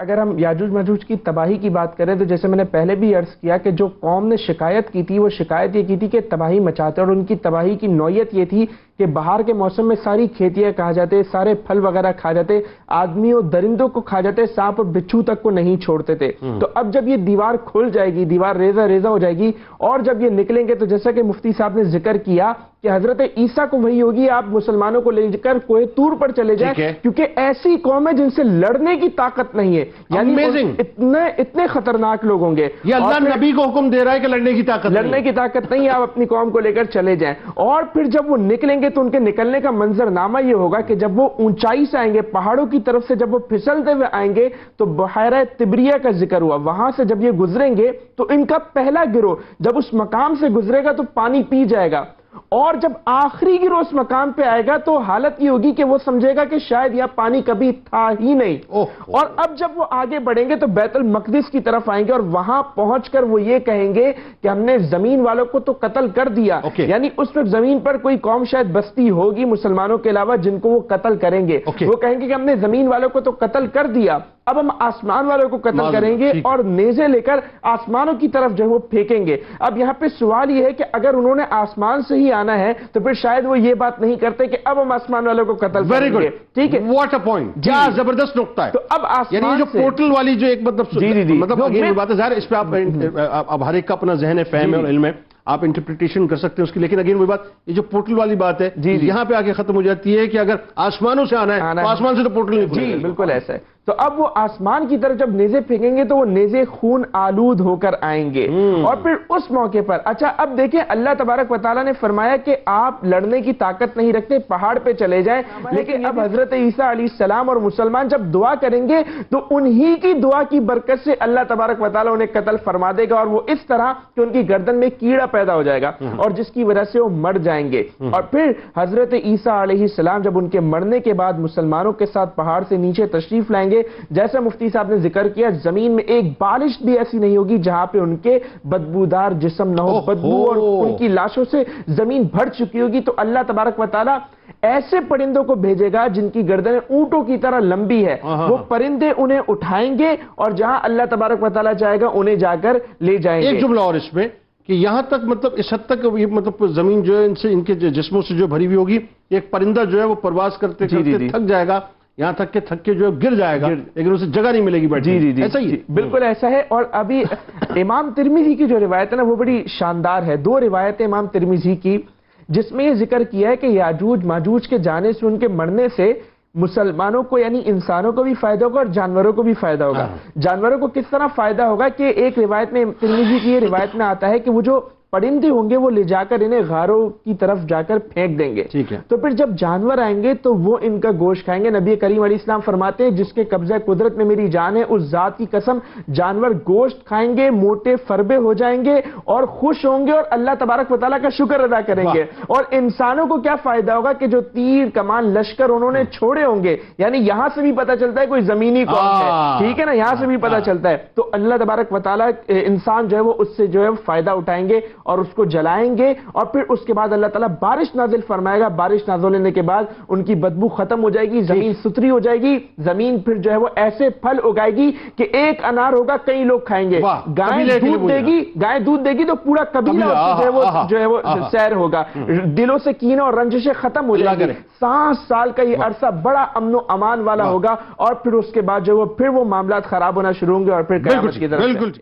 اگر ہم یاجوج ماجوج کی تباہی کی بات کریں تو جیسے میں نے پہلے بھی عرض کیا کہ جو قوم نے شکایت کی تھی وہ شکایت یہ کی تھی کہ تباہی مچاتے، اور ان کی تباہی کی نوعیت یہ تھی کہ بہار کے موسم میں ساری کھیتیاں کھا جاتے، سارے پھل وغیرہ کھا جاتے، آدمی اور درندوں کو کھا جاتے، سانپ اور بچھو تک کو نہیں چھوڑتے تھے۔ تو اب جب یہ دیوار کھل جائے گی، دیوار ریزہ ریزہ ہو جائے گی، اور جب یہ نکلیں گے تو جیسا کہ مفتی صاحب نے ذکر کیا کہ حضرت عیسیٰ کو وہی ہوگی، آپ مسلمانوں کو لے کر کوہ طور پر چلے جائیں، کیونکہ ایسی قوم ہے جن سے لڑنے کی طاقت نہیں ہے، یعنی اتنے خطرناک لوگ ہوں گے۔ یہ اللہ نبی کو حکم دے رہا ہے کہ لڑنے کی طاقت نہیں ہے، آپ اپنی قوم کو لے کر چلے جائیں۔ اور پھر جب وہ نکلیں گے تو ان کے نکلنے کا منظرنامہ یہ ہوگا کہ جب وہ اونچائی سے آئیں گے، پہاڑوں کی طرف سے جب وہ پھسلتے ہوئے آئیں گے تو بحیرہ تبریہ کا ذکر ہوا، وہاں سے جب یہ گزریں گے تو ان کا پہلا گروہ جب اس مقام سے گزرے گا تو پانی پی جائے گا، اور جب آخری گروہ اس مقام پہ آئے گا تو حالت یہ ہوگی کہ وہ سمجھے گا کہ شاید یہ پانی کبھی تھا ہی نہیں۔ اور اب جب وہ آگے بڑھیں گے تو بیت المقدس کی طرف آئیں گے، اور وہاں پہنچ کر وہ یہ کہیں گے کہ ہم نے زمین والوں کو تو قتل کر دیا، یعنی اس وقت زمین پر کوئی قوم شاید بستی ہوگی مسلمانوں کے علاوہ جن کو وہ قتل کریں گے، وہ کہیں گے کہ ہم نے زمین والوں کو تو قتل کر دیا، اب ہم آسمان والوں کو قتل کریں گے، اور نیزے لے کر آسمانوں کی طرف جو ہے وہ پھینکیں گے۔ اب یہاں پہ سوال یہ ہے کہ اگر انہوں نے آسمان سے ہی آنا ہے تو پھر شاید وہ یہ بات نہیں کرتے کہ اب ہم آسمان والوں کو قتل کریں گے۔ ٹھیک ہے، واٹ اے پوائنٹ، کیا زبردست نقطہ ہے۔ تو اب یعنی جو پورٹل والی جو ایک مطلب اگین بات ہے، ظاہر اس پہ آپ ہر ایک کا اپنا ذہن ہے، فہم ہے اور علم ہے، آپ انٹرپریٹیشن کر سکتے ہیں اس کی، لیکن اگین وہی بات، یہ جو پورٹل والی بات ہے یہاں پہ آگے ختم ہو جاتی ہے کہ اگر آسمانوں سے آنا ہے تو آسمان سے تو پورٹل نہیں کھلے گا۔ بالکل ایسا ہے۔ تو اب وہ آسمان کی طرف جب نیزے پھینکیں گے تو وہ نیزے خون آلود ہو کر آئیں گے، اور پھر اس موقع پر اچھا اب دیکھیں اللہ تبارک و تعالیٰ نے فرمایا کہ آپ لڑنے کی طاقت نہیں رکھتے، پہاڑ پہ چلے جائیں، لیکن اب حضرت عیسیٰ علیہ السلام اور مسلمان جب دعا کریں گے تو انہی کی دعا کی برکت سے اللہ تبارک و تعالیٰ انہیں قتل فرما دے گا، اور وہ اس طرح کہ ان کی گردن میں کیڑا پیدا ہو جائے گا اور جس کی وجہ سے وہ مر جائیں گے۔ اور پھر حضرت عیسیٰ علیہ السلام جب ان کے مرنے کے بعد مسلمانوں کے ساتھ پہاڑ سے نیچے تشریف لائیں گے، جیسا مفتی صاحب نے ذکر کیا زمین میں ایک بارش بھی ایسی نہیں ہوگی جہاں پہ ان کے بدبودار جسم نہ ہو، بدبو اور ان کی لاشوں سے زمین بھر چکی ہوگی۔ تو اللہ تبارک و تعالیٰ ایسے پرندوں کو بھیجے گا جن کی گردنیں اونٹوں کی طرح لمبی ہے، وہ پرندے انہیں اٹھائیں گے اور جہاں اللہ تبارک و تعالیٰ چاہے گا انہیں جا کر لے جائیں گے۔ ایک جملہ اور اس میں کہ یہاں تک مطلب اس حد تک مطلب زمین جو ہے ان کے جسموں سے جو بھری ہوئی ہوگی، ایک پرندہ جو ہے وہ پرواز کرتے کرتے تھک جائے گا، یہاں تک کہ تھک کے جو ہے گر جائے گا، لیکن اسے جگہ نہیں ملے گی بیٹھنے کی۔ ایسا ہی بالکل ایسا ہے۔ اور ابھی امام ترمذی کی جو روایت ہے نا وہ بڑی شاندار ہے، دو روایتیں امام ترمذی کی جس میں یہ ذکر کیا ہے کہ یاجوج ماجوج کے جانے سے، ان کے مرنے سے مسلمانوں کو یعنی انسانوں کو بھی فائدہ ہوگا اور جانوروں کو بھی فائدہ ہوگا۔ جانوروں کو کس طرح فائدہ ہوگا کہ ایک روایت میں ترمذی کی یہ روایت میں آتا ہے کہ وہ جو پرندے ہوں گے وہ لے جا کر انہیں غاروں کی طرف جا کر پھینک دیں گے، تو پھر جب جانور آئیں گے تو وہ ان کا گوشت کھائیں گے۔ نبی کریم علیہ السلام فرماتے ہیں جس کے قبضہ قدرت میں میری جان ہے اس ذات کی قسم، جانور گوشت کھائیں گے، موٹے فربے ہو جائیں گے اور خوش ہوں گے اور اللہ تبارک و تعالیٰ کا شکر ادا کریں گے۔ اور انسانوں کو کیا فائدہ ہوگا کہ جو تیر کمان لشکر انہوں نے چھوڑے ہوں گے، یعنی یہاں سے بھی پتہ چلتا ہے کوئی زمینی قوم ہے، ٹھیک ہے نا، یہاں سے بھی پتہ چلتا ہے۔ تو اللہ تبارک و تعالیٰ انسان جو ہے وہ اس سے جو ہے فائدہ اٹھائیں گے اور اس کو جلائیں گے، اور پھر اس کے بعد اللہ تعالیٰ بارش نازل فرمائے گا، بارش نازل ہونے کے بعد ان کی بدبو ختم ہو جائے گی، زمین ستھری ہو جائے گی، زمین پھر جو ہے وہ ایسے پھل اگائے گی کہ ایک انار ہوگا کئی لوگ کھائیں گے، گائے دودھ دے گی تو پورا قبیلہ جو ہے وہ سیر ہوگا، دلوں سے کینہ اور رنجشیں ختم ہو جائیں گی، 7 سال کا یہ عرصہ بڑا امن و امان والا ہوگا، اور پھر اس کے بعد جو وہ پھر وہ معاملات خراب ہونا شروع ہوں گے اور پھر قیامت کی طرف